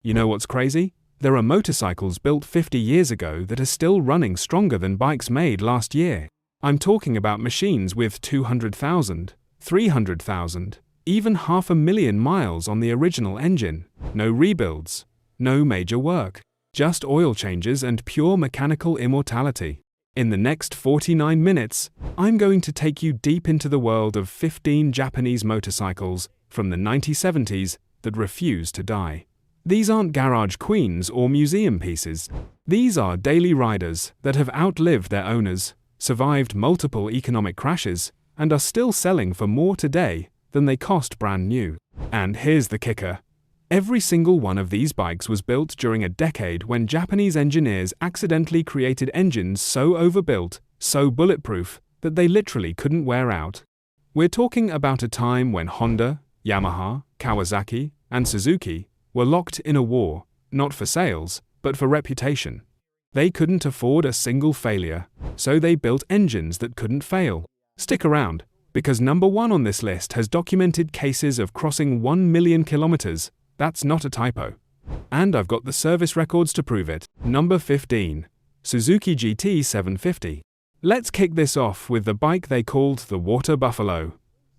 You know what's crazy? There are motorcycles built 50 years ago that are still running stronger than bikes made last year. I'm talking about machines with 200,000, 300,000, even 500,000 miles on the original engine. No rebuilds, no major work, just oil changes and pure mechanical immortality. In the next 49 minutes, I'm going to take you deep into the world of 15 Japanese motorcycles from the 1970s that refuse to die. These aren't garage queens or museum pieces. These are daily riders that have outlived their owners, survived multiple economic crashes, and are still selling for more today than they cost brand new. And here's the kicker. Every single one of these bikes was built during a decade when Japanese engineers accidentally created engines so overbuilt, so bulletproof, that they literally couldn't wear out. We're talking about a time when Honda, Yamaha, Kawasaki, and Suzuki were locked in a war, not for sales, but for reputation. They couldn't afford a single failure, so they built engines that couldn't fail. Stick around, because number 1 on this list has documented cases of crossing 1 million kilometers. That's not a typo. And I've got the service records to prove it. Number 15. Suzuki GT750. Let's kick this off with the bike they called the Water Buffalo.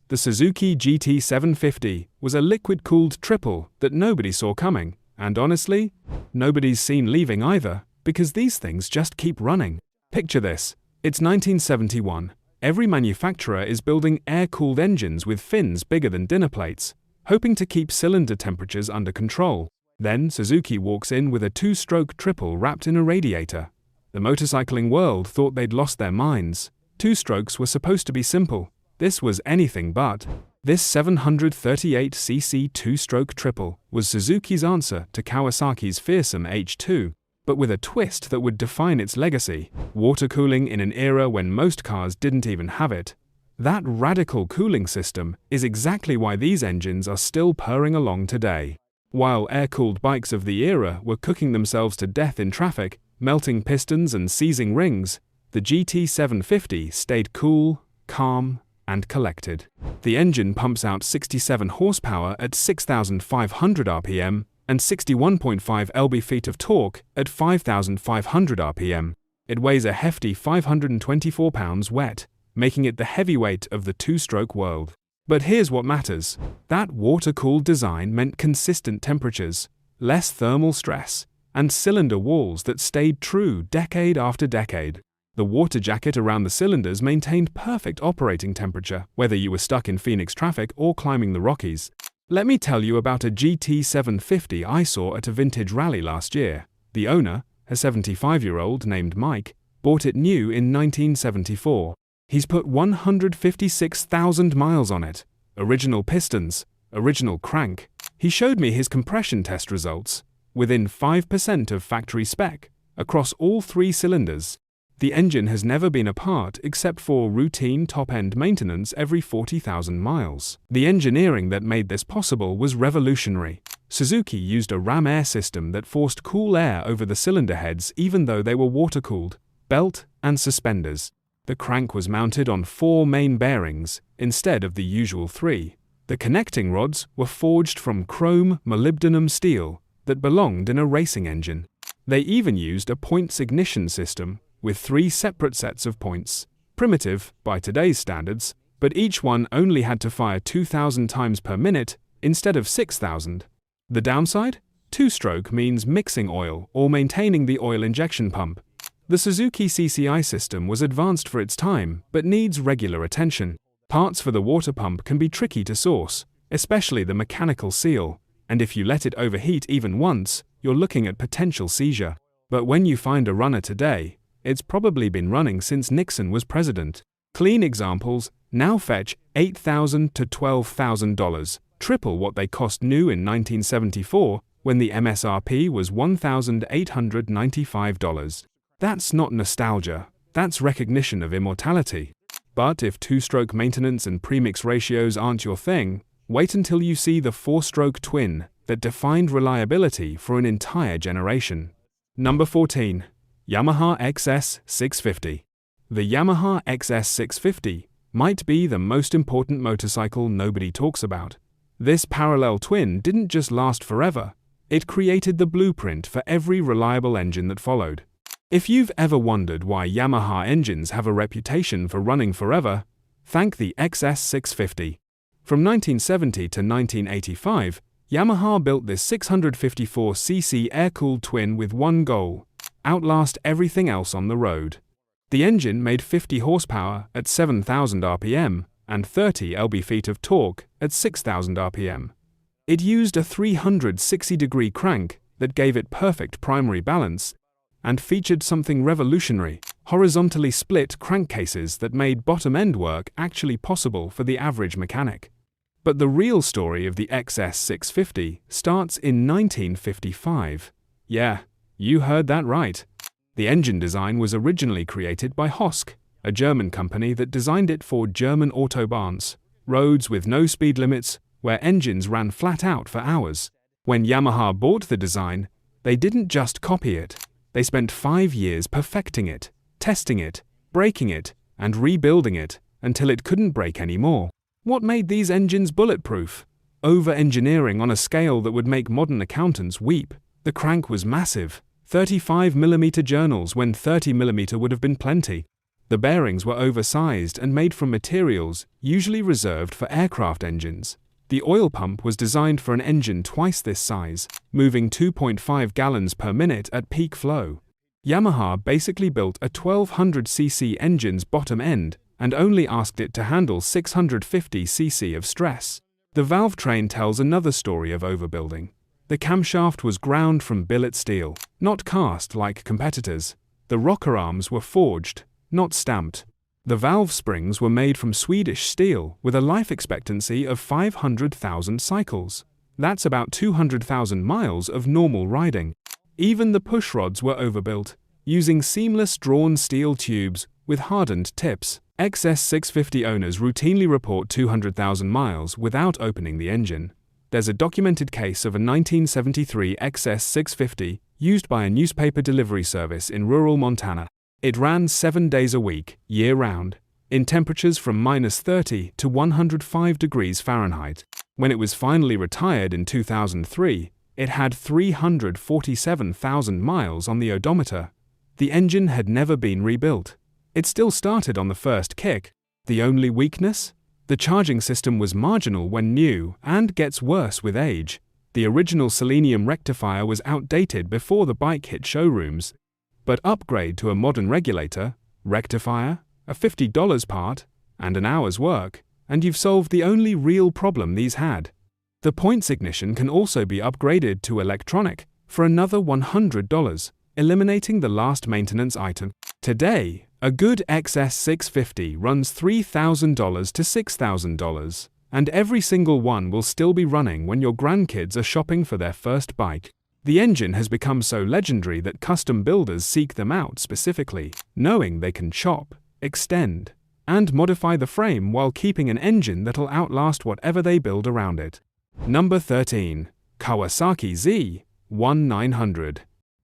The Suzuki GT750 was a liquid-cooled triple that nobody saw coming, and honestly, nobody's seen leaving either, because these things just keep running. Picture this. It's 1971. Every manufacturer is building air-cooled engines with fins bigger than dinner plates, hoping to keep cylinder temperatures under control. Then Suzuki walks in with a 2-stroke triple wrapped in a radiator. The motorcycling world thought they'd lost their minds. 2 strokes were supposed to be simple. This was anything but. This 738cc 2-stroke triple was Suzuki's answer to Kawasaki's fearsome H2, but with a twist that would define its legacy: water cooling in an era when most cars didn't even have it. That radical cooling system is exactly why these engines are still purring along today. While air-cooled bikes of the era were cooking themselves to death in traffic, melting pistons and seizing rings, the GT750 stayed cool, calm, and collected. The engine pumps out 67 horsepower at 6,500 RPM and 61.5 lb-ft of torque at 5,500 RPM. It weighs a hefty 524 pounds wet, making it the heavyweight of the 2-stroke world. But here's what matters. That water-cooled design meant consistent temperatures, less thermal stress, and cylinder walls that stayed true decade after decade. The water jacket around the cylinders maintained perfect operating temperature, whether you were stuck in Phoenix traffic or climbing the Rockies. Let me tell you about a GT750 I saw at a vintage rally last year. The owner, a 75-year-old named Mike, bought it new in 1974. He's put 156,000 miles on it. Original pistons, original crank. He showed me his compression test results, within 5% of factory spec, across all 3 cylinders. The engine has never been apart except for routine top-end maintenance every 40,000 miles. The engineering that made this possible was revolutionary. Suzuki used a ram air system that forced cool air over the cylinder heads even though they were water-cooled, belt, and suspenders. The crank was mounted on 4 main bearings instead of the usual 3. The connecting rods were forged from chrome molybdenum steel that belonged in a racing engine. They even used a points ignition system with 3 separate sets of points, primitive by today's standards, but each one only had to fire 2,000 times per minute instead of 6,000. The downside? 2-stroke means mixing oil or maintaining the oil injection pump. The Suzuki CCI system was advanced for its time, but needs regular attention. Parts for the water pump can be tricky to source, especially the mechanical seal, and if you let it overheat even once, you're looking at potential seizure. But when you find a runner today, it's probably been running since Nixon was president. Clean examples now fetch $8,000 to $12,000, triple what they cost new in 1974 when the MSRP was $1,895. That's not nostalgia, that's recognition of immortality. But if 2-stroke maintenance and premix ratios aren't your thing, wait until you see the 4-stroke twin that defined reliability for an entire generation. Number 14. Yamaha XS650. The Yamaha XS650 might be the most important motorcycle nobody talks about. This parallel twin didn't just last forever, It created the blueprint for every reliable engine that followed. If you've ever wondered why Yamaha engines have a reputation for running forever, thank the XS650. From 1970 to 1985, Yamaha built this 654cc air-cooled twin with one goal: outlast everything else on the road. The engine made 50 horsepower at 7,000 RPM and 30 lb-ft of torque at 6,000 RPM. It used a 360-degree crank that gave it perfect primary balance and featured something revolutionary: horizontally split crankcases that made bottom-end work actually possible for the average mechanic. But the real story of the XS650 starts in 1955. Yeah, you heard that right. The engine design was originally created by DOHC, a German company that designed it for German autobahns, roads with no speed limits, where engines ran flat out for hours. When Yamaha bought the design, they didn't just copy it. They spent 5 years perfecting it, testing it, breaking it, and rebuilding it until it couldn't break anymore. What made these engines bulletproof? Over-engineering on a scale that would make modern accountants weep. The crank was massive, 35mm journals when 30mm would have been plenty. The bearings were oversized and made from materials usually reserved for aircraft engines. The oil pump was designed for an engine twice this size, moving 2.5 gallons per minute at peak flow. Yamaha basically built a 1200cc engine's bottom end and only asked it to handle 650cc of stress. The valve train tells another story of overbuilding. The camshaft was ground from billet steel, not cast like competitors. The rocker arms were forged, not stamped. The valve springs were made from Swedish steel with a life expectancy of 500,000 cycles. That's about 200,000 miles of normal riding. Even the push rods were overbuilt, using seamless drawn steel tubes with hardened tips. XS650 owners routinely report 200,000 miles without opening the engine. There's a documented case of a 1973 XS650 used by a newspaper delivery service in rural Montana. It ran 7 days a week, year-round, in temperatures from -30 to 105 degrees Fahrenheit. When it was finally retired in 2003, it had 347,000 miles on the odometer. The engine had never been rebuilt. It still started on the first kick. The only weakness? The charging system was marginal when new and gets worse with age. The original selenium rectifier was outdated before the bike hit showrooms. But upgrade to a modern regulator, rectifier, a $50 part, and an hour's work, and you've solved the only real problem these had. The points ignition can also be upgraded to electronic for another $100, eliminating the last maintenance item. Today, a good XS650 runs $3,000 to $6,000, and every single one will still be running when your grandkids are shopping for their first bike. The engine has become so legendary that custom builders seek them out specifically, knowing they can chop, extend, and modify the frame while keeping an engine that'll outlast whatever they build around it. Number 13. Kawasaki Z1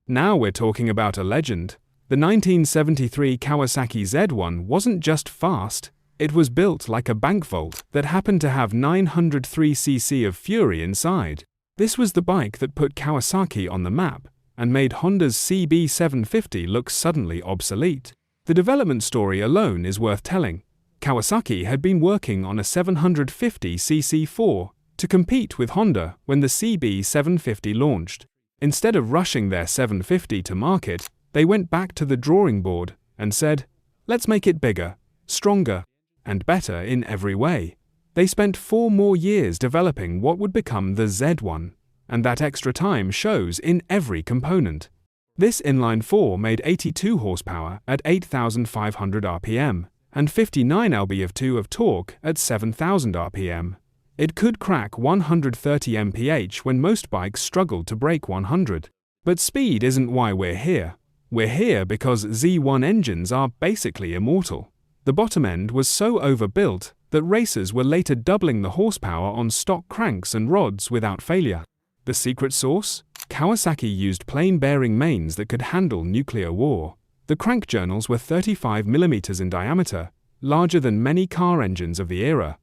Now we're talking about a legend. The 1973 Kawasaki Z1 wasn't just fast, it was built like a bank vault that happened to have 903cc of fury inside. This was the bike that put Kawasaki on the map and made Honda's CB750 look suddenly obsolete. The development story alone is worth telling. Kawasaki had been working on a 750cc4 to compete with Honda when the CB750 launched. Instead of rushing their 750 to market, they went back to the drawing board and said, "Let's make it bigger, stronger, and better in every way." They spent 4 more years developing what would become the Z1, and that extra time shows in every component. This inline-4 made 82 horsepower at 8,500 RPM and 59 lb-ft of torque at 7,000 RPM. It could crack 130 mph when most bikes struggled to break 100. But speed isn't why we're here. We're here because Z1 engines are basically immortal. The bottom end was so overbuilt that racers were later doubling the horsepower on stock cranks and rods without failure. The secret sauce? Kawasaki used plain bearing mains that could handle nuclear war. The crank journals were 35mm in diameter, larger than many car engines of the era.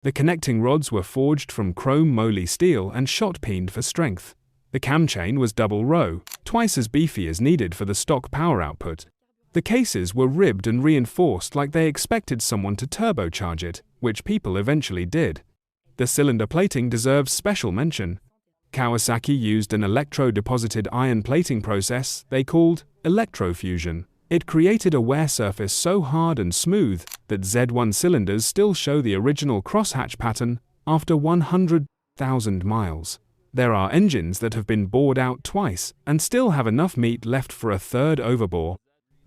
The connecting rods were forged from chrome moly steel and shot-peened for strength. The cam chain was double row, twice as beefy as needed for the stock power output. The cases were ribbed and reinforced like they expected someone to turbocharge it, which people eventually did. The cylinder plating deserves special mention. Kawasaki used an electro-deposited iron plating process they called electrofusion. It created a wear surface so hard and smooth that Z1 cylinders still show the original crosshatch pattern after 100,000 miles. There are engines that have been bored out twice and still have enough meat left for a third overbore.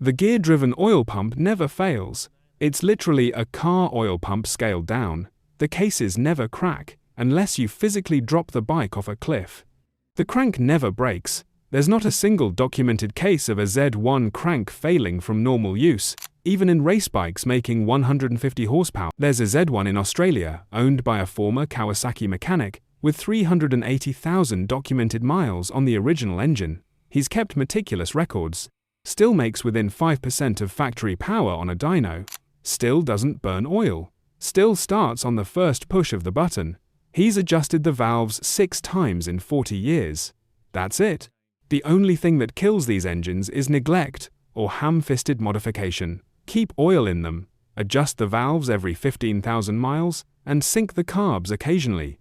The gear-driven oil pump never fails. It's literally a car oil pump scaled down. The cases never crack, unless you physically drop the bike off a cliff. The crank never breaks. There's not a single documented case of a Z1 crank failing from normal use, even in race bikes making 150 horsepower. There's a Z1 in Australia, owned by a former Kawasaki mechanic, with 380,000 documented miles on the original engine. He's kept meticulous records. Still makes within 5% of factory power on a dyno. Still doesn't burn oil. Still starts on the first push of the button. He's adjusted the valves 6 times in 40 years. That's it. The only thing that kills these engines is neglect or ham-fisted modification. Keep oil in them, adjust the valves every 15,000 miles, and sink the carbs occasionally.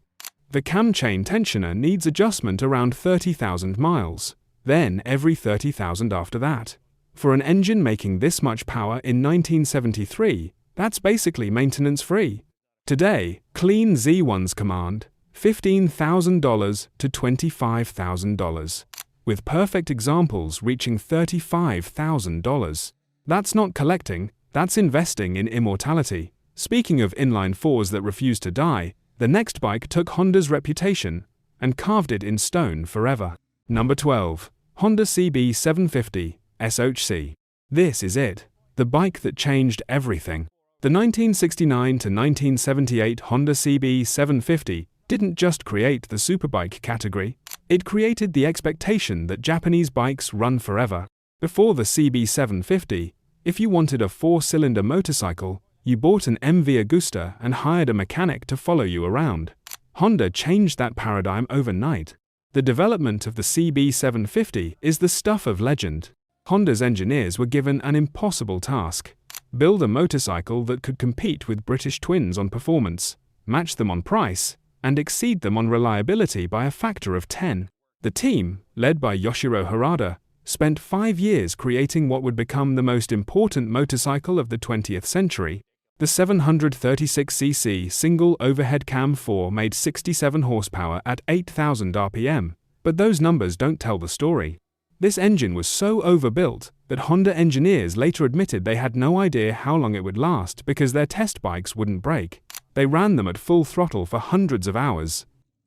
The cam chain tensioner needs adjustment around 30,000 miles, then every 30,000 after that. For an engine making this much power in 1973, that's basically maintenance-free. Today, clean Z1s command $15,000 to $25,000. With perfect examples reaching $35,000. That's not collecting, that's investing in immortality. Speaking of inline fours that refuse to die, the next bike took Honda's reputation and carved it in stone forever. Number 12. Honda CB750 SOHC. This is it. The bike that changed everything. The 1969 to 1978 Honda CB750 didn't just create the superbike category, it created the expectation that Japanese bikes run forever. Before the CB750, if you wanted a 4-cylinder motorcycle, you bought an MV Agusta and hired a mechanic to follow you around. Honda changed that paradigm overnight. The development of the CB750 is the stuff of legend. Honda's engineers were given an impossible task: build a motorcycle that could compete with British twins on performance, match them on price, and exceed them on reliability by a factor of 10. The team, led by Yoshiro Harada, spent 5 years creating what would become the most important motorcycle of the 20th century. The 736cc single overhead cam 4 made 67 horsepower at 8,000 RPM, but those numbers don't tell the story. This engine was so overbuilt that Honda engineers later admitted they had no idea how long it would last because their test bikes wouldn't break. They ran them at full throttle for hundreds of hours.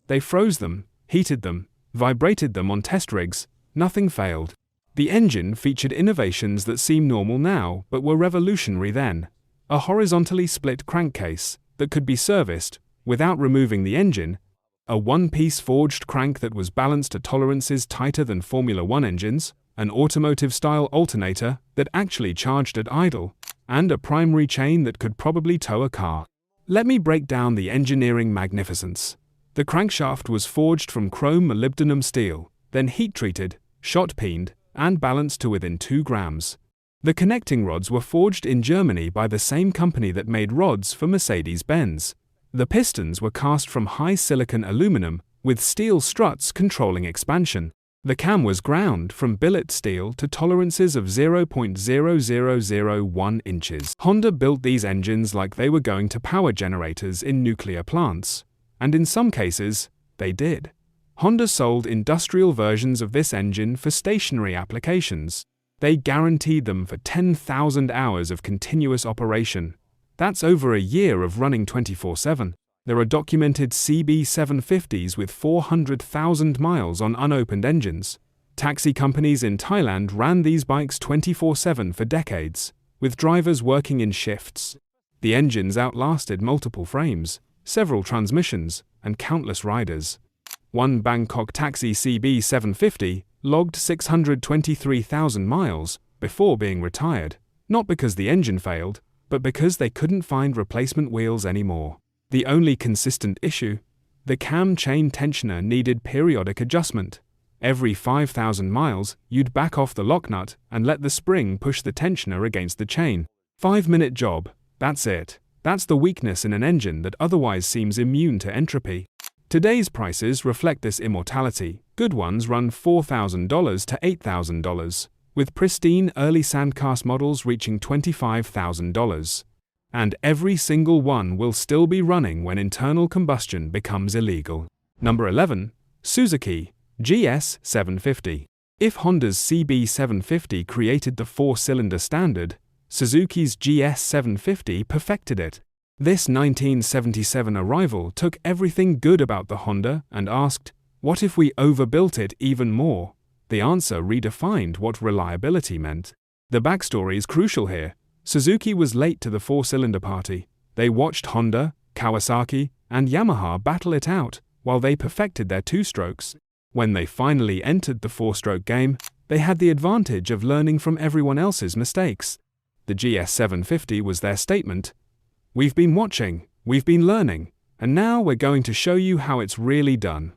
They froze them, heated them, vibrated them on test rigs. Nothing failed. The engine featured innovations that seem normal now but were revolutionary then. A horizontally split crankcase that could be serviced without removing the engine, a one-piece forged crank that was balanced to tolerances tighter than Formula One engines, an automotive-style alternator that actually charged at idle, and a primary chain that could probably tow a car. Let me break down the engineering magnificence. The crankshaft was forged from chrome molybdenum steel, then heat-treated, shot-peened, and balanced to within 2 grams. The connecting rods were forged in Germany by the same company that made rods for Mercedes-Benz. The pistons were cast from high-silicon aluminum, with steel struts controlling expansion. The cam was ground from billet steel to tolerances of 0.0001 inches. Honda built these engines like they were going to power generators in nuclear plants. And in some cases, they did. Honda sold industrial versions of this engine for stationary applications. They guaranteed them for 10,000 hours of continuous operation. That's over a year of running 24/7. There are documented CB750s with 400,000 miles on unopened engines. Taxi companies in Thailand ran these bikes 24/7 for decades, with drivers working in shifts. The engines outlasted multiple frames, several transmissions, and countless riders. One Bangkok taxi CB750 logged 623,000 miles before being retired, not because the engine failed, but because they couldn't find replacement wheels anymore. The only consistent issue? The cam chain tensioner needed periodic adjustment. Every 5,000 miles, you'd back off the lock nut and let the spring push the tensioner against the chain. 5-minute job, that's it. That's the weakness in an engine that otherwise seems immune to entropy. Today's prices reflect this immortality. Good ones run $4,000 to $8,000, with pristine early sandcast models reaching $25,000. And every single one will still be running when internal combustion becomes illegal. Number 11. Suzuki GS750. If Honda's CB750 created the 4-cylinder standard, Suzuki's GS750 perfected it. This 1977 arrival took everything good about the Honda and asked, what if we overbuilt it even more? The answer redefined what reliability meant. The backstory is crucial here. Suzuki was late to the 4-cylinder party. They watched Honda, Kawasaki, and Yamaha battle it out while they perfected their 2-strokes. When they finally entered the 4-stroke game, they had the advantage of learning from everyone else's mistakes. The GS750 was their statement. We've been watching, we've been learning, and now we're going to show you how it's really done.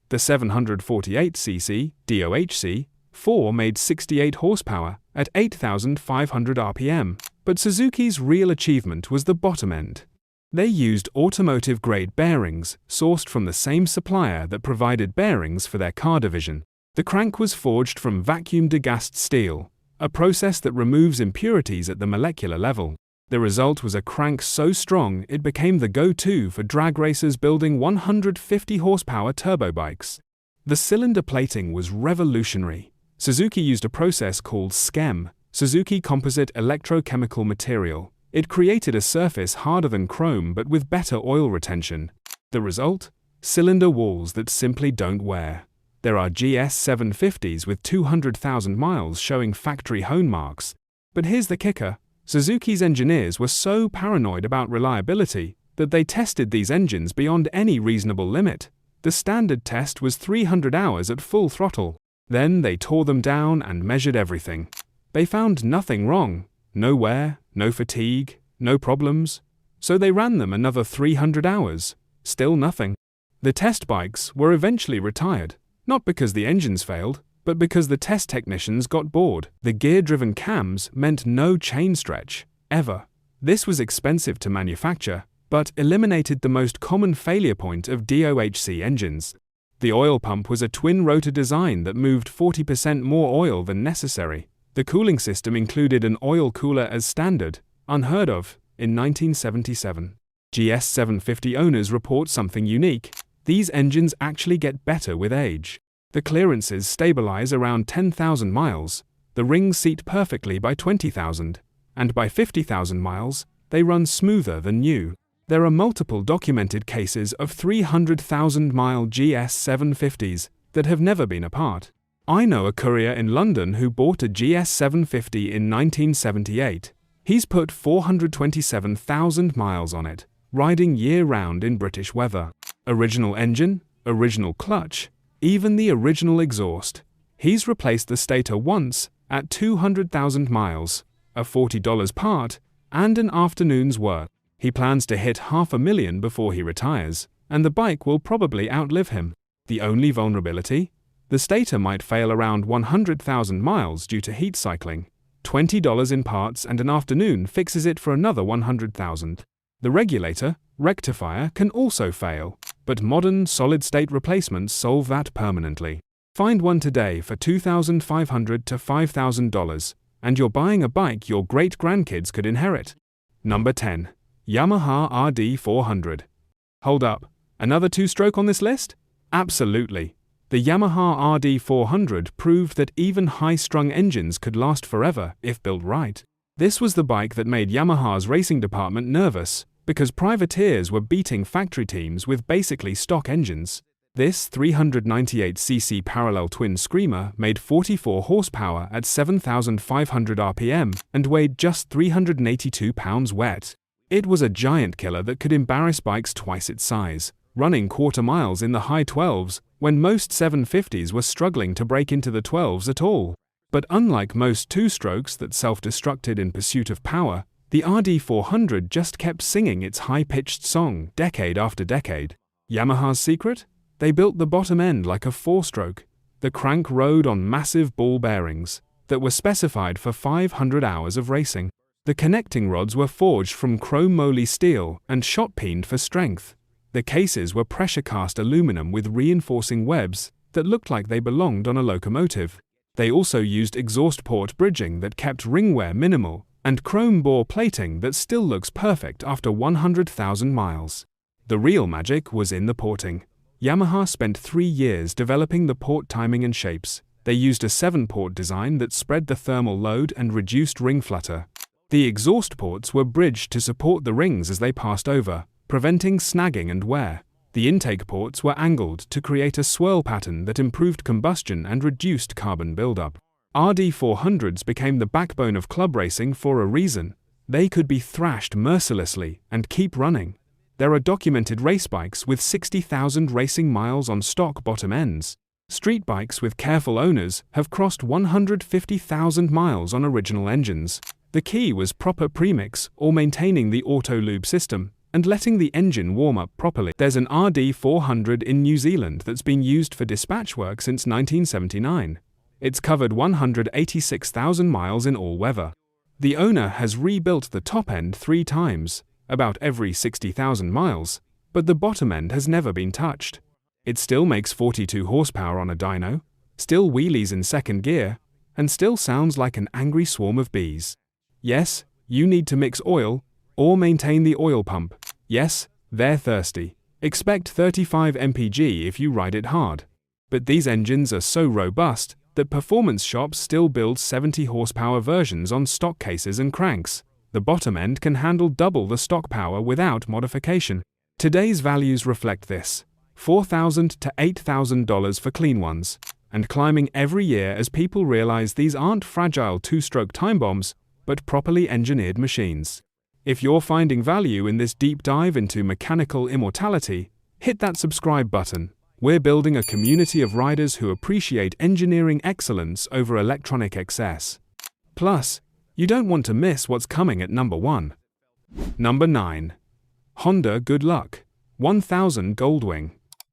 The 748cc DOHC 4 made 68 horsepower at 8,500 RPM, but Suzuki's real achievement was the bottom end. They used automotive-grade bearings sourced from the same supplier that provided bearings for their car division. The crank was forged from vacuum-degassed steel, a process that removes impurities at the molecular level. The result was a crank so strong it became the go-to for drag racers building 150 horsepower turbo bikes. The cylinder plating was revolutionary. Suzuki used a process called SCEM, Suzuki Composite Electrochemical Material. It created a surface harder than chrome but with better oil retention. The result? Cylinder walls that simply don't wear. There are GS750s with 200,000 miles showing factory hone marks. But here's the kicker. Suzuki's engineers were so paranoid about reliability that they tested these engines beyond any reasonable limit. The standard test was 300 hours at full throttle. Then they tore them down and measured everything. They found nothing wrong. No wear, no fatigue, no problems. So they ran them another 300 hours. Still nothing. The test bikes were eventually retired, not because the engines failed, but because the test technicians got bored. The gear-driven cams meant no chain stretch, ever. This was expensive to manufacture, but eliminated the most common failure point of DOHC engines. The oil pump was a twin-rotor design that moved 40% more oil than necessary. The cooling system included an oil cooler as standard, unheard of, in 1977. GS750 owners report something unique. These engines actually get better with age. The clearances stabilize around 10,000 miles, the rings seat perfectly by 20,000, and by 50,000 miles, they run smoother than new. There are multiple documented cases of 300,000-mile GS750s that have never been apart. I know a courier in London who bought a GS750 in 1978. He's put 427,000 miles on it, riding year-round in British weather. Original engine, original clutch, even the original exhaust. He's replaced the stator once at 200,000 miles, a $40 part, and an afternoon's work. He plans to hit $500,000 before he retires, and the bike will probably outlive him. The only vulnerability? The stator might fail around 100,000 miles due to heat cycling. $20 in parts and an afternoon fixes it for another 100,000. The regulator, rectifier, can also fail, but modern solid-state replacements solve that permanently. Find one today for $2,500 to $5,000, and you're buying a bike your great-grandkids could inherit. Number 10. Yamaha RD400. Hold up, another 2-stroke on this list? Absolutely. The Yamaha RD400 proved that even high-strung engines could last forever if built right. This was the bike that made Yamaha's racing department nervous, because privateers were beating factory teams with basically stock engines. This 398cc parallel twin screamer made 44 horsepower at 7,500 RPM and weighed just 382 pounds wet. It was a giant killer that could embarrass bikes twice its size, running quarter miles in the high 12s when most 750s were struggling to break into the 12s at all. But unlike most 2-strokes that self-destructed in pursuit of power, the RD400 just kept singing its high-pitched song decade after decade. Yamaha's secret? They built the bottom end like a 4-stroke. The crank rode on massive ball bearings that were specified for 500 hours of racing. The connecting rods were forged from chrome moly steel and shot-peened for strength. The cases were pressure-cast aluminum with reinforcing webs that looked like they belonged on a locomotive. They also used exhaust port bridging that kept ring wear minimal, and chrome bore plating that still looks perfect after 100,000 miles. The real magic was in the porting. Yamaha spent 3 years developing the port timing and shapes. They used a 7-port design that spread the thermal load and reduced ring flutter. The exhaust ports were bridged to support the rings as they passed over, preventing snagging and wear. The intake ports were angled to create a swirl pattern that improved combustion and reduced carbon buildup. RD400s became the backbone of club racing for a reason. They could be thrashed mercilessly and keep running. There are documented race bikes with 60,000 racing miles on stock bottom ends. Street bikes with careful owners have crossed 150,000 miles on original engines. The key was proper premix or maintaining the auto lube system and letting the engine warm up properly. There's an RD400 in New Zealand that's been used for dispatch work since 1979. It's covered 186,000 miles in all weather. The owner has rebuilt the top end 3 times, about every 60,000 miles, but the bottom end has never been touched. It still makes 42 horsepower on a dyno, still wheelies in second gear, and still sounds like an angry swarm of bees. Yes, you need to mix oil, or maintain the oil pump. Yes, they're thirsty. Expect 35 mpg if you ride it hard. But these engines are so robust that performance shops still build 70 horsepower versions on stock cases and cranks. The bottom end can handle double the stock power without modification. Today's values reflect this: $4,000 to $8,000 for clean ones, and climbing every year as people realize these aren't fragile 2-stroke time bombs, but properly engineered machines. If you're finding value in this deep dive into mechanical immortality, hit that subscribe button. We're building a community of riders who appreciate engineering excellence over electronic excess. Plus, you don't want to miss what's coming at number 1. Number 9. Honda Good Luck 1000 Goldwing.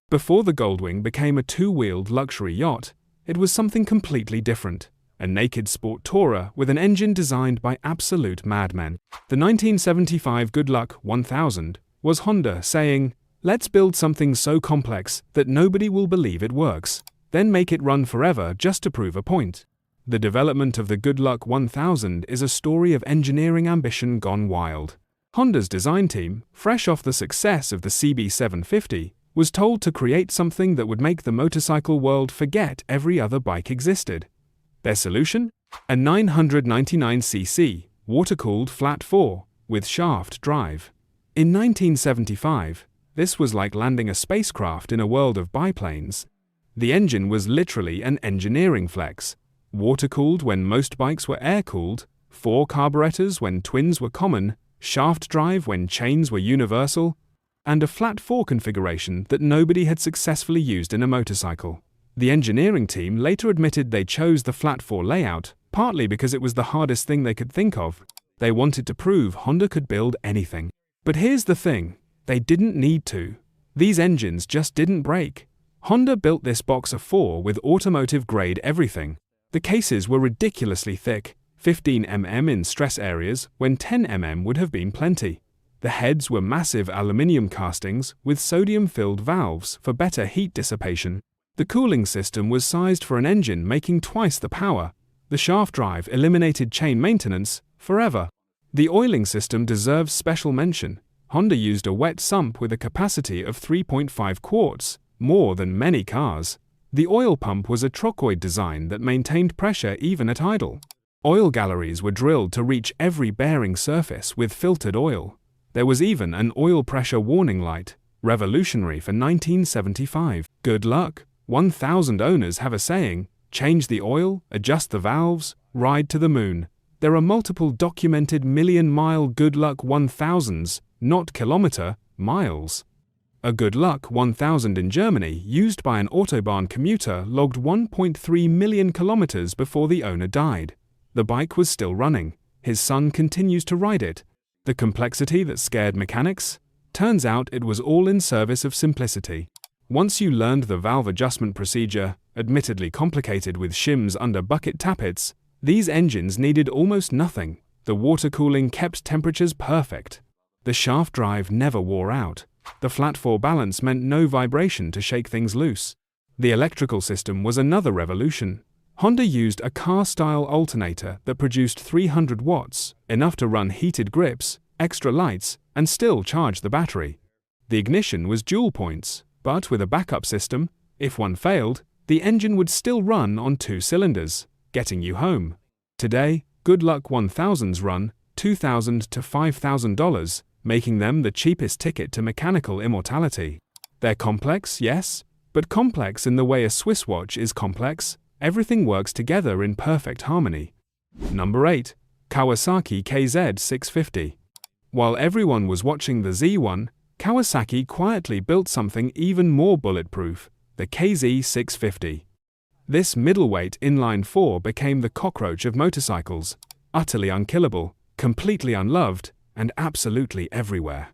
Before the Goldwing became a 2-wheeled luxury yacht, it was something completely different. A naked sport tourer with an engine designed by absolute madmen. The 1975 Good Luck 1000 was Honda saying, "Let's build something so complex that nobody will believe it works, then make it run forever just to prove a point." The development of the Good Luck 1000 is a story of engineering ambition gone wild. Honda's design team, fresh off the success of the CB750, was told to create something that would make the motorcycle world forget every other bike existed. Their solution? A 999cc, water-cooled flat 4, with shaft drive. In 1975, this was like landing a spacecraft in a world of biplanes. The engine was literally an engineering flex. Water-cooled when most bikes were air-cooled, 4 carburetors when twins were common, shaft drive when chains were universal, and a flat 4 configuration that nobody had successfully used in a motorcycle. The engineering team later admitted they chose the flat 4 layout, partly because it was the hardest thing they could think of. They wanted to prove Honda could build anything. But here's the thing, they didn't need to. These engines just didn't break. Honda built this Boxer 4 with automotive-grade everything. The cases were ridiculously thick, 15 mm in stress areas when 10 mm would have been plenty. The heads were massive aluminium castings with sodium-filled valves for better heat dissipation. The cooling system was sized for an engine making twice the power. The shaft drive eliminated chain maintenance forever. The oiling system deserves special mention. Honda used a wet sump with a capacity of 3.5 quarts, more than many cars. The oil pump was a trochoid design that maintained pressure even at idle. Oil galleries were drilled to reach every bearing surface with filtered oil. There was even an oil pressure warning light, revolutionary for 1975. Good luck. 1000 owners have a saying: change the oil, adjust the valves, ride to the moon. There are multiple documented million-mile Good Luck 1000s, not kilometer, miles. A Good Luck 1000 in Germany, used by an Autobahn commuter, logged 1.3 million kilometers before the owner died. The bike was still running. His son continues to ride it. The complexity that scared mechanics? Turns out it was all in service of simplicity. Once you learned the valve adjustment procedure, Admittedly complicated with shims under bucket tappets, these engines needed almost nothing. The water cooling kept temperatures perfect. The shaft drive never wore out. The flat-4 balance meant no vibration to shake things loose. The electrical system was another revolution. Honda used a car-style alternator that produced 300 watts, enough to run heated grips, extra lights, and still charge the battery. The ignition was dual points, but with a backup system, if one failed, the engine would still run on 2 cylinders, getting you home. Today, good luck 1000s run $2,000 to $5,000, making them the cheapest ticket to mechanical immortality. They're complex, yes, but complex in the way a Swiss watch is complex. Everything works together in perfect harmony. Number 8. Kawasaki KZ650. While everyone was watching the Z1, Kawasaki quietly built something even more bulletproof, the KZ650. This middleweight inline-4 became the cockroach of motorcycles, utterly unkillable, completely unloved, and absolutely everywhere.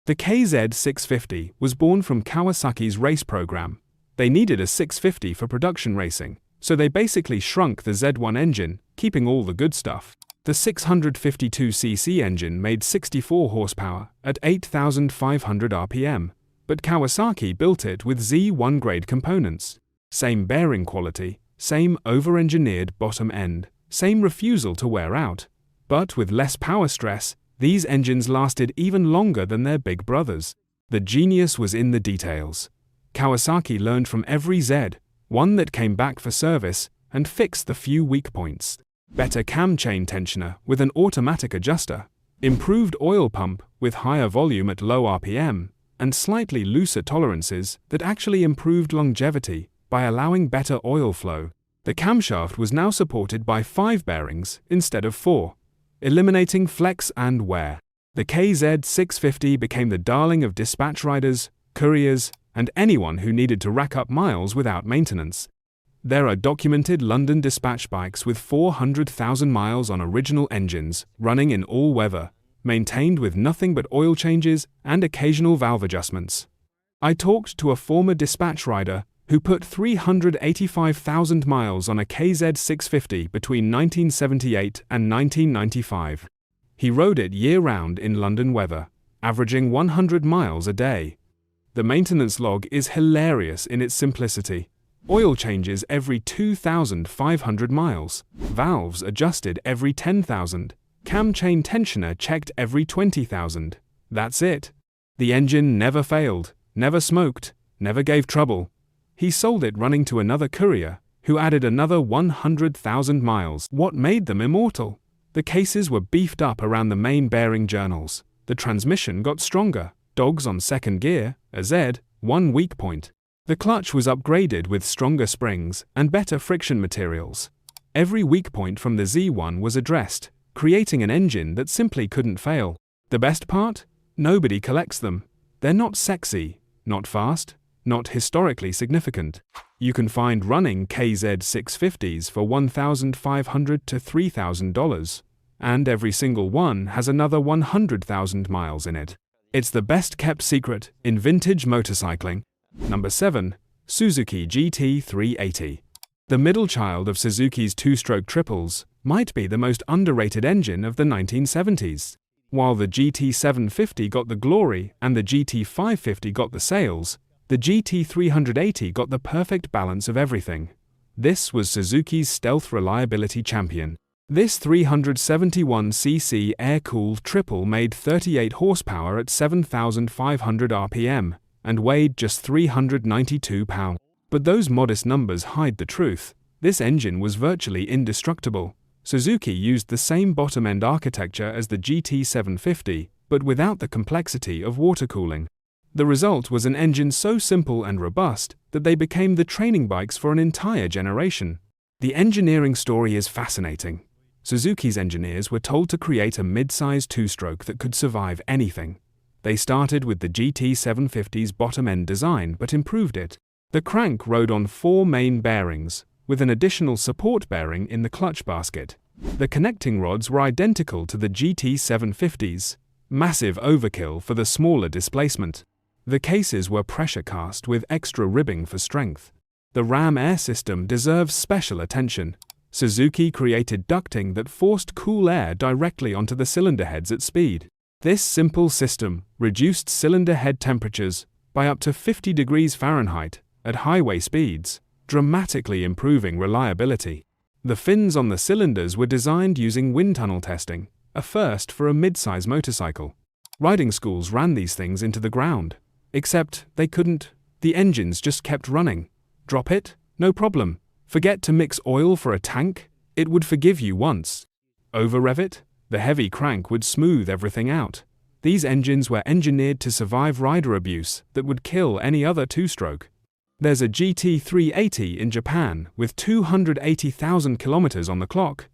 The KZ650 was born from Kawasaki's race program. They needed a 650 for production racing, so they basically shrunk the Z1 engine, keeping all the good stuff. The 652cc engine made 64 horsepower at 8,500 RPM, but Kawasaki built it with Z1 grade components. Same bearing quality, same over-engineered bottom end, same refusal to wear out. But with less power stress, these engines lasted even longer than their big brothers. The genius was in the details. Kawasaki learned from every Z1 that came back for service and fixed the few weak points. Better cam chain tensioner with an automatic adjuster, improved oil pump with higher volume at low RPM, and slightly looser tolerances that actually improved longevity by allowing better oil flow. The camshaft was now supported by 5 bearings instead of 4, eliminating flex and wear. The KZ650 became the darling of dispatch riders, couriers, and anyone who needed to rack up miles without maintenance. There are documented London dispatch bikes with 400,000 miles on original engines, running in all weather, maintained with nothing but oil changes and occasional valve adjustments. I talked to a former dispatch rider who put 385,000 miles on a KZ650 between 1978 and 1995. He rode it year-round in London weather, averaging 100 miles a day. The maintenance log is hilarious in its simplicity. Oil changes every 2,500 miles, valves adjusted every 10,000, cam chain tensioner checked every 20,000. That's it. The engine never failed, never smoked, never gave trouble. He sold it running to another courier, who added another 100,000 miles. What made them immortal? The cases were beefed up around the main bearing journals. The transmission got stronger, dogs on second gear, a Z1 weak point. The clutch was upgraded with stronger springs and better friction materials. Every weak point from the Z1 was addressed, creating an engine that simply couldn't fail. The best part? Nobody collects them. They're not sexy, not fast, not historically significant. You can find running KZ650s for $1,500 to $3,000, and every single one has another 100,000 miles in it. It's the best kept secret in vintage motorcycling. Number 7. Suzuki GT380. The middle child of Suzuki's two-stroke triples might be the most underrated engine of the 1970s. While the GT750 got the glory and the GT550 got the sales, the GT380 got the perfect balance of everything. This was Suzuki's stealth reliability champion. This 371cc air-cooled triple made 38 horsepower at 7,500 RPM and weighed just 392 pounds. But those modest numbers hide the truth. This engine was virtually indestructible. Suzuki used the same bottom-end architecture as the GT750, but without the complexity of water cooling. The result was an engine so simple and robust that they became the training bikes for an entire generation. The engineering story is fascinating. Suzuki's engineers were told to create a mid-size two-stroke that could survive anything. They started with the GT750's bottom-end design but improved it. The crank rode on 4 main bearings, with an additional support bearing in the clutch basket. The connecting rods were identical to the GT750's, massive overkill for the smaller displacement. The cases were pressure cast with extra ribbing for strength. The ram air system deserves special attention. Suzuki created ducting that forced cool air directly onto the cylinder heads at speed. This simple system reduced cylinder head temperatures by up to 50 degrees Fahrenheit at highway speeds, dramatically improving reliability. The fins on the cylinders were designed using wind tunnel testing, a first for a mid-size motorcycle. Riding schools ran these things into the ground. Except they couldn't. The engines just kept running. Drop it? No problem. Forget to mix oil for a tank? It would forgive you once. Over-rev it? The heavy crank would smooth everything out. These engines were engineered to survive rider abuse that would kill any other two-stroke. There's a GT380 in Japan with 280,000 kilometers on the clock.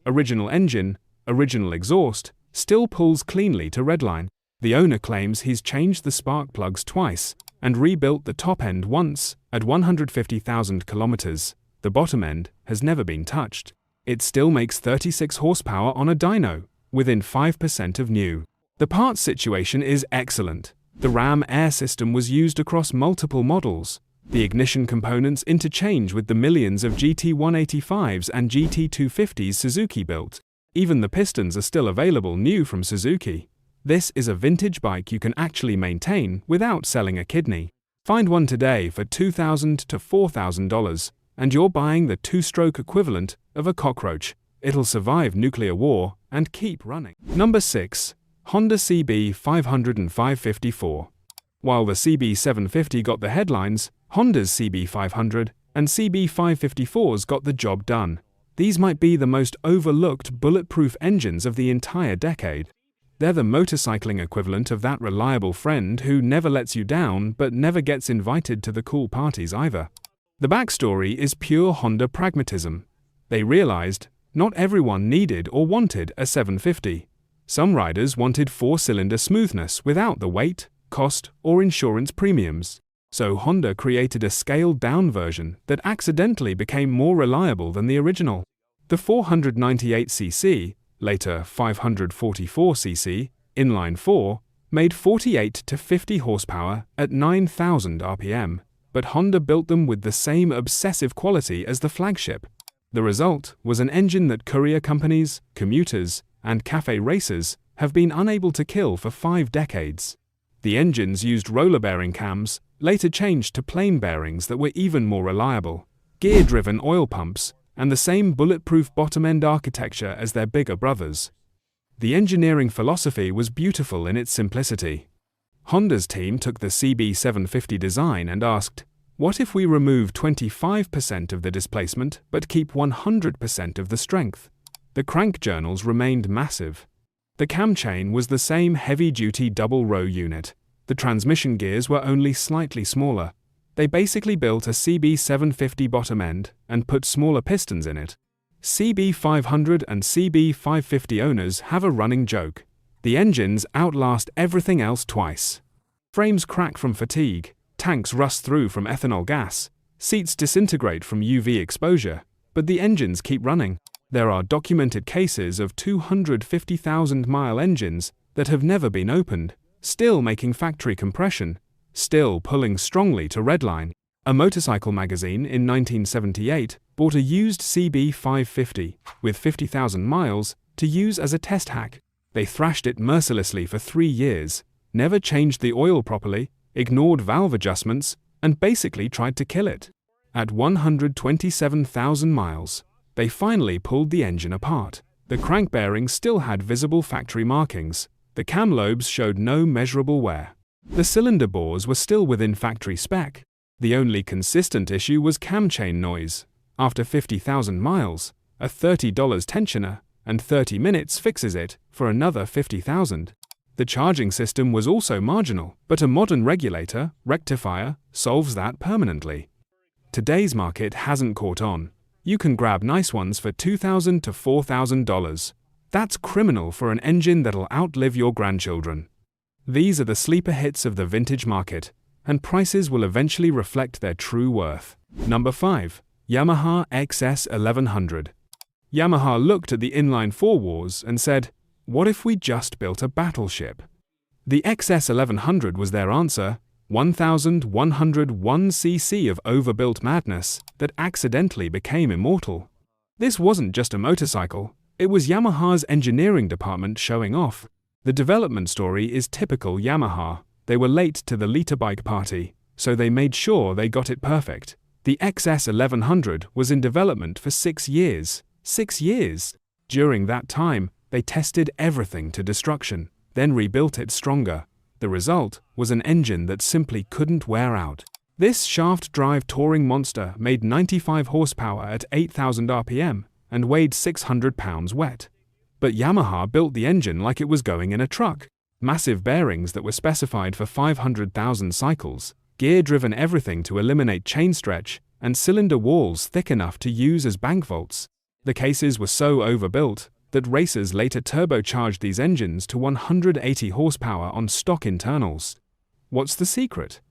Original engine, original exhaust, still pulls cleanly to redline. The owner claims he's changed the spark plugs twice and rebuilt the top end once at 150,000 kilometers. The bottom end has never been touched. It still makes 36 horsepower on a dyno, within 5% of new. The parts situation is excellent. The ram air system was used across multiple models. The ignition components interchange with the millions of GT185s and GT250s Suzuki built. Even the pistons are still available new from Suzuki. This is a vintage bike you can actually maintain without selling a kidney. Find one today for $2,000 to $4,000, and you're buying the two-stroke equivalent of a cockroach. It'll survive nuclear war and keep running. Number 6. Honda CB500 and 554. While the CB750 got the headlines, Honda's CB500 and CB554s got the job done. These might be the most overlooked bulletproof engines of the entire decade. They're the motorcycling equivalent of that reliable friend who never lets you down but never gets invited to the cool parties either. The backstory is pure Honda pragmatism. They realized not everyone needed or wanted a 750. Some riders wanted four-cylinder smoothness without the weight, cost, or insurance premiums. So Honda created a scaled-down version that accidentally became more reliable than the original. The 498cc, later 544cc, inline-4, made 48 to 50 horsepower at 9,000 RPM, but Honda built them with the same obsessive quality as the flagship. The result was an engine that courier companies, commuters, and cafe racers have been unable to kill for 5 decades. The engines used roller bearing cams, later changed to plain bearings that were even more reliable, gear-driven oil pumps, and the same bulletproof bottom-end architecture as their bigger brothers. The engineering philosophy was beautiful in its simplicity. Honda's team took the CB750 design and asked, what if we remove 25% of the displacement but keep 100% of the strength? The crank journals remained massive. The cam chain was the same heavy-duty double-row unit. The transmission gears were only slightly smaller. They basically built a CB750 bottom end and put smaller pistons in it. CB500 and CB550 owners have a running joke. The engines outlast everything else twice. Frames crack from fatigue, tanks rust through from ethanol gas, seats disintegrate from UV exposure, but the engines keep running. There are documented cases of 250,000-mile engines that have never been opened, still making factory compression, still pulling strongly to redline. A motorcycle magazine in 1978 bought a used CB550 with 50,000 miles to use as a test hack. They thrashed it mercilessly for 3 years, never changed the oil properly, ignored valve adjustments, and basically tried to kill it. At 127,000 miles, they finally pulled the engine apart. The crank bearings still had visible factory markings. The cam lobes showed no measurable wear. The cylinder bores were still within factory spec. The only consistent issue was cam chain noise. After 50,000 miles, a $30 tensioner and 30 minutes fixes it for another 50,000. The charging system was also marginal, but a modern regulator, rectifier, solves that permanently. Today's market hasn't caught on. You can grab nice ones for $2,000 to $4,000. That's criminal for an engine that'll outlive your grandchildren. These are the sleeper hits of the vintage market, and prices will eventually reflect their true worth. Number 5. Yamaha XS1100. Yamaha looked at the inline-4 wars and said, what if we just built a battleship? The XS1100 was their answer, 1,101 cc of overbuilt madness that accidentally became immortal. This wasn't just a motorcycle, it was Yamaha's engineering department showing off. The development story is typical Yamaha. They were late to the liter bike party, so they made sure they got it perfect. The XS1100 was in development for 6 years. 6 years! During that time, they tested everything to destruction, then rebuilt it stronger. The result was an engine that simply couldn't wear out. This shaft-drive touring monster made 95 horsepower at 8,000 RPM and weighed 600 pounds wet. But Yamaha built the engine like it was going in a truck. Massive bearings that were specified for 500,000 cycles, gear-driven everything to eliminate chain stretch, and cylinder walls thick enough to use as bank vaults. The cases were so overbuilt that racers later turbocharged these engines to 180 horsepower on stock internals. What's the secret?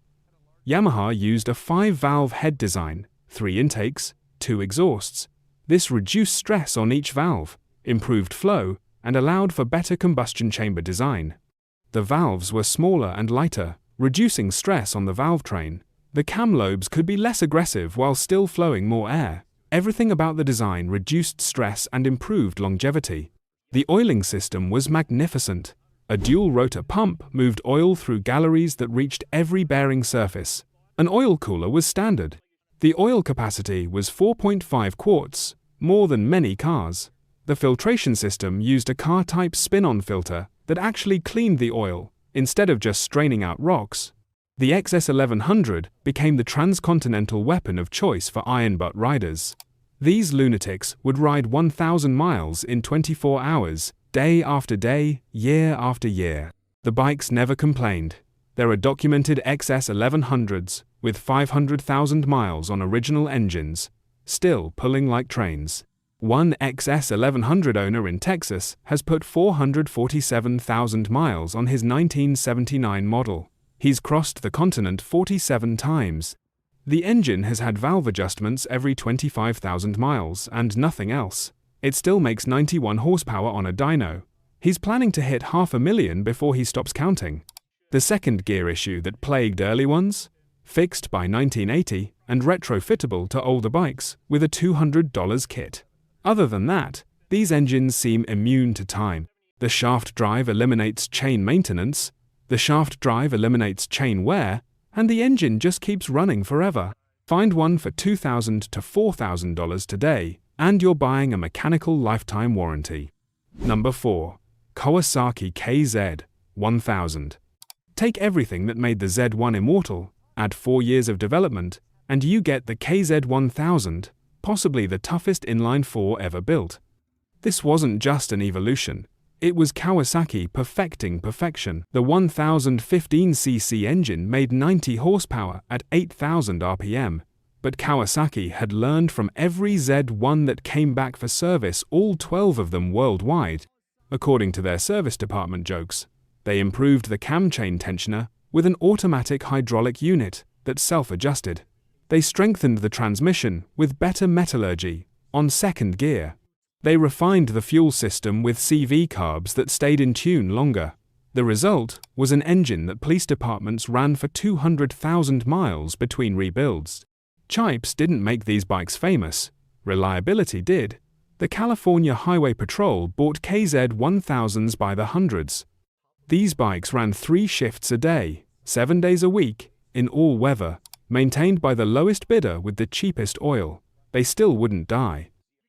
Yamaha used a 5-valve head design, 3 intakes, 2 exhausts. This reduced stress on each valve, improved flow, and allowed for better combustion chamber design. The valves were smaller and lighter, reducing stress on the valve train. The cam lobes could be less aggressive while still flowing more air. Everything about the design reduced stress and improved longevity. The oiling system was magnificent. A dual-rotor pump moved oil through galleries that reached every bearing surface. An oil cooler was standard. The oil capacity was 4.5 quarts, more than many cars. The filtration system used a car-type spin-on filter that actually cleaned the oil, instead of just straining out rocks. The XS1100 became the transcontinental weapon of choice for iron butt riders. These lunatics would ride 1,000 miles in 24 hours, day after day, year after year. The bikes never complained. There are documented XS1100s with 500,000 miles on original engines, still pulling like trains. One XS1100 owner in Texas has put 447,000 miles on his 1979 model. He's crossed the continent 47 times. The engine has had valve adjustments every 25,000 miles and nothing else. It still makes 91 horsepower on a dyno. He's planning to hit 500,000 before he stops counting. The second gear issue that plagued early ones? Fixed by 1980 and retrofittable to older bikes with a $200 kit. Other than that, these engines seem immune to time. The shaft drive eliminates chain maintenance, the shaft drive eliminates chain wear, and the engine just keeps running forever. Find one for $2,000 to $4,000 today, and you're buying a mechanical lifetime warranty. Number 4. Kawasaki KZ1000. Take everything that made the Z1 immortal, add 4 years of development, and you get the KZ1000, possibly the toughest inline 4 ever built. This wasn't just an evolution. It was Kawasaki perfecting perfection. The 1015cc engine made 90 horsepower at 8,000 RPM, but Kawasaki had learned from every Z1 that came back for service, all 12 of them worldwide. According to their service department jokes, they improved the cam chain tensioner with an automatic hydraulic unit that self-adjusted. They strengthened the transmission with better metallurgy on second gear. They refined the fuel system with CV carbs that stayed in tune longer. The result was an engine that police departments ran for 200,000 miles between rebuilds. Chipes didn't make these bikes famous. Reliability did. The California Highway Patrol bought KZ1000s by the hundreds. These bikes ran 3 shifts a day, 7 days a week, in all weather, maintained by the lowest bidder with the cheapest oil. They still wouldn't die.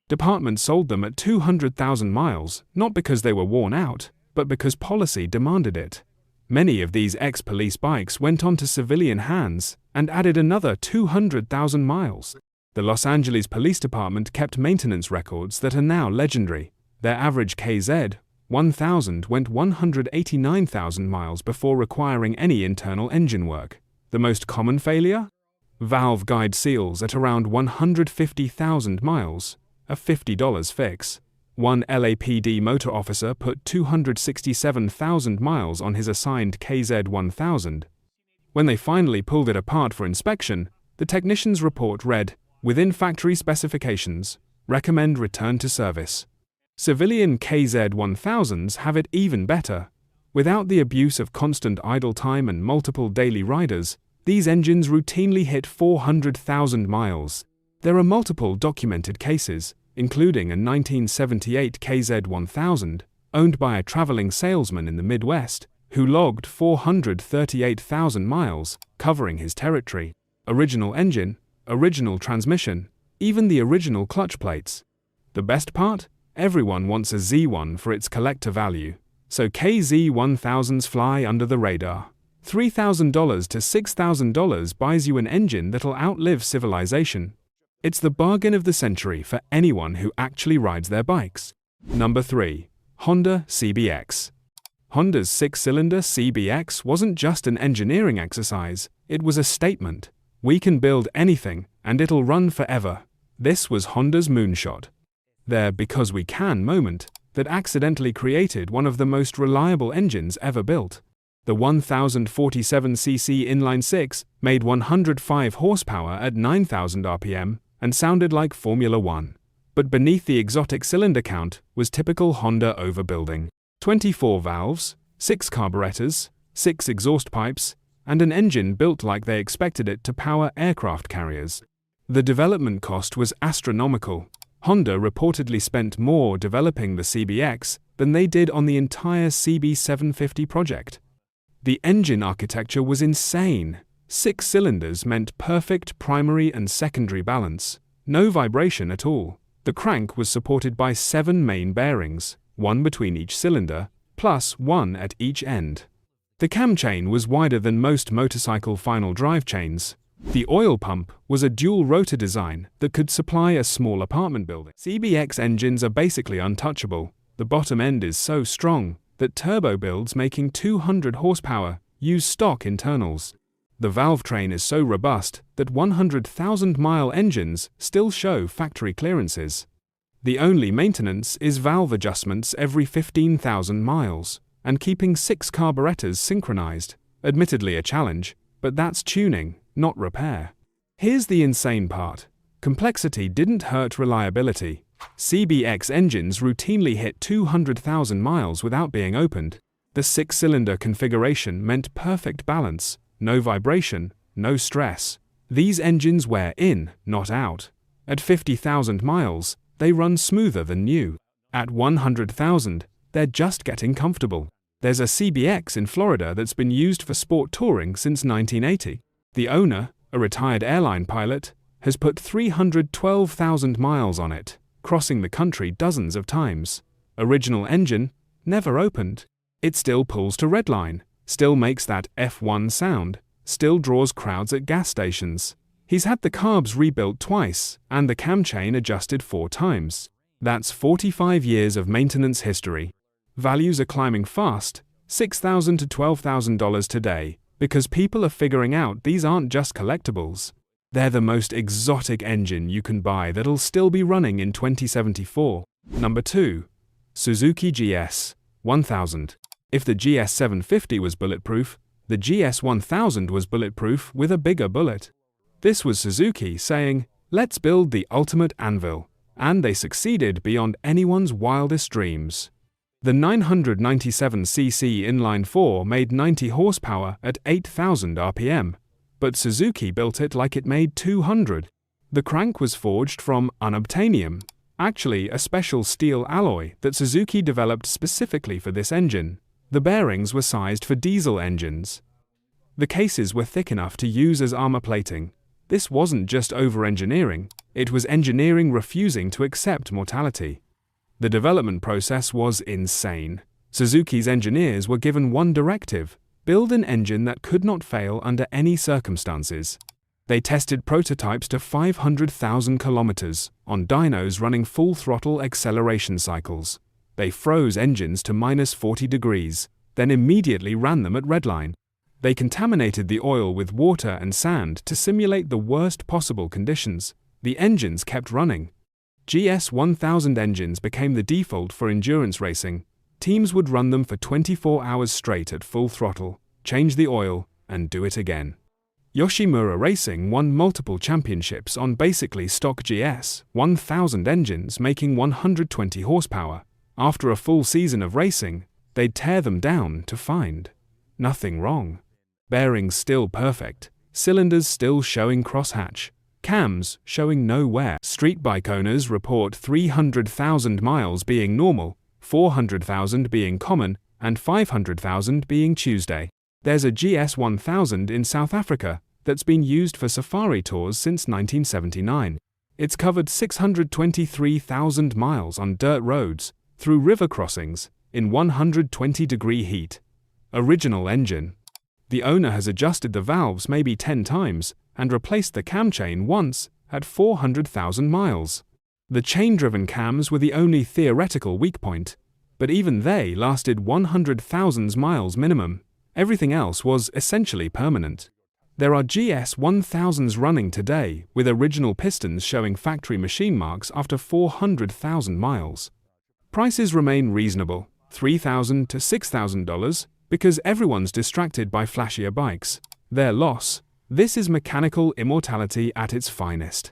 Departments sold them at 200,000 miles, not because they were worn out, but because policy demanded it. Many of these ex-police bikes went on to civilian hands and added another 200,000 miles. The Los Angeles Police Department kept maintenance records that are now legendary. Their average KZ1000 went 189,000 miles before requiring any internal engine work. The most common failure? Valve guide seals at around 150,000 miles. A $50 fix. One LAPD motor officer put 267,000 miles on his assigned KZ1000. When they finally pulled it apart for inspection, the technician's report read, "Within factory specifications, recommend return to service." Civilian KZ1000s have it even better. Without the abuse of constant idle time and multiple daily riders, these engines routinely hit 400,000 miles. There are multiple documented cases, including a 1978 KZ1000, owned by a traveling salesman in the Midwest, who logged 438,000 miles, covering his territory. Original engine, original transmission, even the original clutch plates. The best part? Everyone wants a Z1 for its collector value, so KZ1000s fly under the radar. $3,000 to $6,000 buys you an engine that'll outlive civilization. It's the bargain of the century for anyone who actually rides their bikes. Number 3. Honda CBX. Honda's 6-cylinder CBX wasn't just an engineering exercise, it was a statement. We can build anything, and it'll run forever. This was Honda's moonshot. Their because we can moment that accidentally created one of the most reliable engines ever built. The 1047cc inline-six made 105 horsepower at 9,000 RPM and sounded like Formula One. But beneath the exotic cylinder count was typical Honda overbuilding. 24 valves, 6 carburetors, 6 exhaust pipes, and an engine built like they expected it to power aircraft carriers. The development cost was astronomical. Honda reportedly spent more developing the CBX than they did on the entire CB750 project. The engine architecture was insane. 6 cylinders meant perfect primary and secondary balance, no vibration at all. The crank was supported by 7 main bearings, 1 between each cylinder, plus 1 at each end. The cam chain was wider than most motorcycle final drive chains. The oil pump was a dual-rotor design that could supply a small apartment building. CBX engines are basically untouchable. The bottom end is so strong that turbo builds making 200 horsepower use stock internals. The valve train is so robust that 100,000-mile engines still show factory clearances. The only maintenance is valve adjustments every 15,000 miles, and keeping 6 carburetors synchronized. Admittedly a challenge, but that's tuning, not repair. Here's the insane part. Complexity didn't hurt reliability. CBX engines routinely hit 200,000 miles without being opened. The 6-cylinder configuration meant perfect balance, no vibration, no stress. These engines wear in, not out. At 50,000 miles, they run smoother than new. At 100,000, they're just getting comfortable. There's a CBX in Florida that's been used for sport touring since 1980. The owner, a retired airline pilot, has put 312,000 miles on it, crossing the country dozens of times. Original engine, never opened. It still pulls to redline, still makes that F1 sound, still draws crowds at gas stations. He's had the carbs rebuilt twice and the cam chain adjusted 4 times. That's 45 years of maintenance history. Values are climbing fast, $6,000 to $12,000 today, because people are figuring out these aren't just collectibles. They're the most exotic engine you can buy that'll still be running in 2074. Number 2. Suzuki GS1000. If the GS750 was bulletproof, the GS1000 was bulletproof with a bigger bullet. This was Suzuki saying, let's build the ultimate anvil, and they succeeded beyond anyone's wildest dreams. The 997cc inline-4 made 90 horsepower at 8,000 RPM, but Suzuki built it like it made 200. The crank was forged from unobtainium, actually a special steel alloy that Suzuki developed specifically for this engine. The bearings were sized for diesel engines. The cases were thick enough to use as armor plating. This wasn't just over-engineering, it was engineering refusing to accept mortality. The development process was insane. Suzuki's engineers were given one directive: build an engine that could not fail under any circumstances. They tested prototypes to 500,000 kilometers on dynos running full-throttle acceleration cycles. They froze engines to -40 degrees, then immediately ran them at redline. They contaminated the oil with water and sand to simulate the worst possible conditions. The engines kept running. GS1000 engines became the default for endurance racing. Teams would run them for 24 hours straight at full throttle, change the oil, and do it again. Yoshimura Racing won multiple championships on basically stock GS1000 engines making 120 horsepower. After a full season of racing, they'd tear them down to find nothing wrong. Bearings still perfect, cylinders still showing crosshatch, cams showing no wear. Street bike owners report 300,000 miles being normal, 400,000 being common, and 500,000 being Tuesday. There's a GS1000 in South Africa that's been used for safari tours since 1979. It's covered 623,000 miles on dirt roads, through river crossings, in 120-degree heat. Original engine. The owner has adjusted the valves maybe 10 times and replaced the cam chain once at 400,000 miles. The chain-driven cams were the only theoretical weak point, but even they lasted 100,000 miles minimum. Everything else was essentially permanent. There are GS1000s running today with original pistons showing factory machine marks after 400,000 miles. Prices remain reasonable, $3,000 to $6,000, because everyone's distracted by flashier bikes. Their loss. This is mechanical immortality at its finest.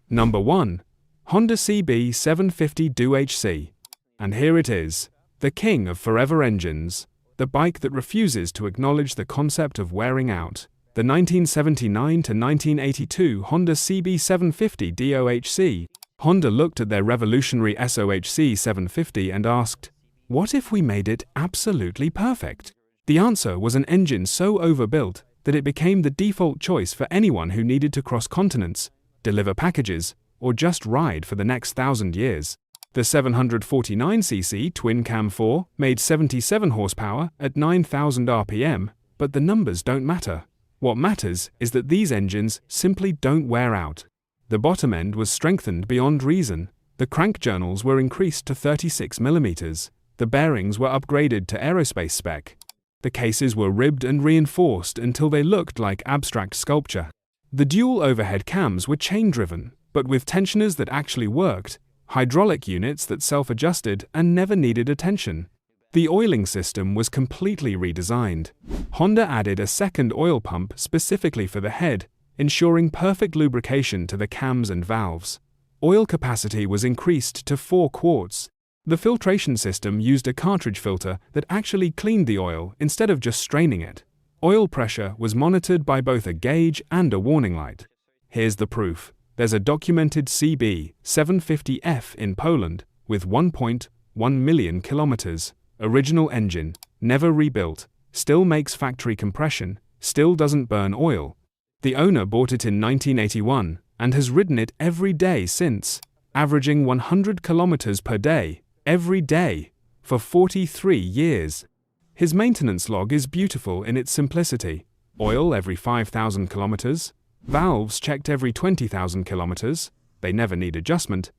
Number 1. Honda CB750 DOHC. And here it is, the king of forever engines, the bike that refuses to acknowledge the concept of wearing out. The 1979 to 1982 Honda CB750 DOHC. Honda looked at their revolutionary SOHC 750 and asked, what if we made it absolutely perfect? The answer was an engine so overbuilt that it became the default choice for anyone who needed to cross continents, deliver packages, or just ride for the next 1,000 years. The 749cc twin-cam 4 made 77 horsepower at 9,000 RPM, but the numbers don't matter. What matters is that these engines simply don't wear out. The bottom end was strengthened beyond reason. The crank journals were increased to 36 mm. The bearings were upgraded to aerospace spec. The cases were ribbed and reinforced until they looked like abstract sculpture. The dual overhead cams were chain-driven, but with tensioners that actually worked, hydraulic units that self-adjusted and never needed attention. The oiling system was completely redesigned. Honda added a second oil pump specifically for the head, ensuring perfect lubrication to the cams and valves. Oil capacity was increased to 4 quarts. The filtration system used a cartridge filter that actually cleaned the oil instead of just straining it. Oil pressure was monitored by both a gauge and a warning light. Here's the proof. There's a documented CB750F in Poland with 1.1 million kilometers. Original engine, never rebuilt, still makes factory compression, still doesn't burn oil. The owner bought it in 1981 and has ridden it every day since, averaging 100 kilometers per day, every day, for 43 years. His maintenance log is beautiful in its simplicity. Oil every 5,000 kilometers, valves checked every 20,000 kilometers, they never need adjustment.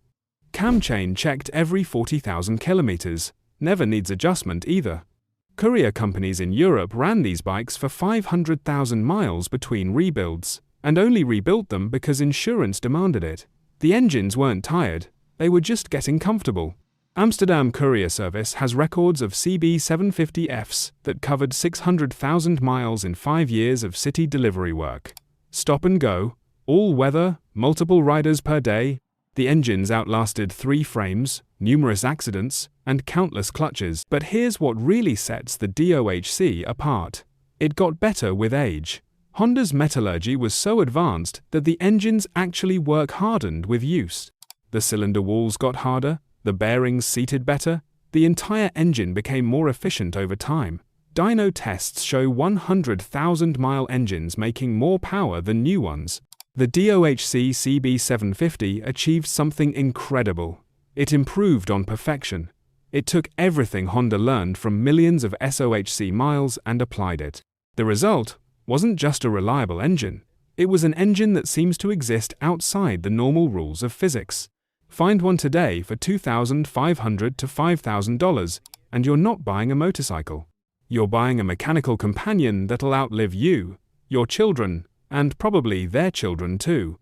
Cam chain checked every 40,000 kilometers, never needs adjustment either. Courier companies in Europe ran these bikes for 500,000 miles between rebuilds, and only rebuilt them because insurance demanded it. The engines weren't tired, they were just getting comfortable. Amsterdam Courier Service has records of CB750Fs that covered 600,000 miles in 5 years of city delivery work. Stop and go, all weather, multiple riders per day. The engines outlasted 3 frames, numerous accidents, and countless clutches. But here's what really sets the DOHC apart. It got better with age. Honda's metallurgy was so advanced that the engines actually work hardened with use. The cylinder walls got harder, the bearings seated better, the entire engine became more efficient over time. Dyno tests show 100,000-mile engines making more power than new ones. The DOHC CB750 achieved something incredible. It improved on perfection. It took everything Honda learned from millions of SOHC miles and applied it. The result wasn't just a reliable engine. It was an engine that seems to exist outside the normal rules of physics. Find one today for $2,500 to $5,000, and you're not buying a motorcycle. You're buying a mechanical companion that'll outlive you, your children, and probably their children too.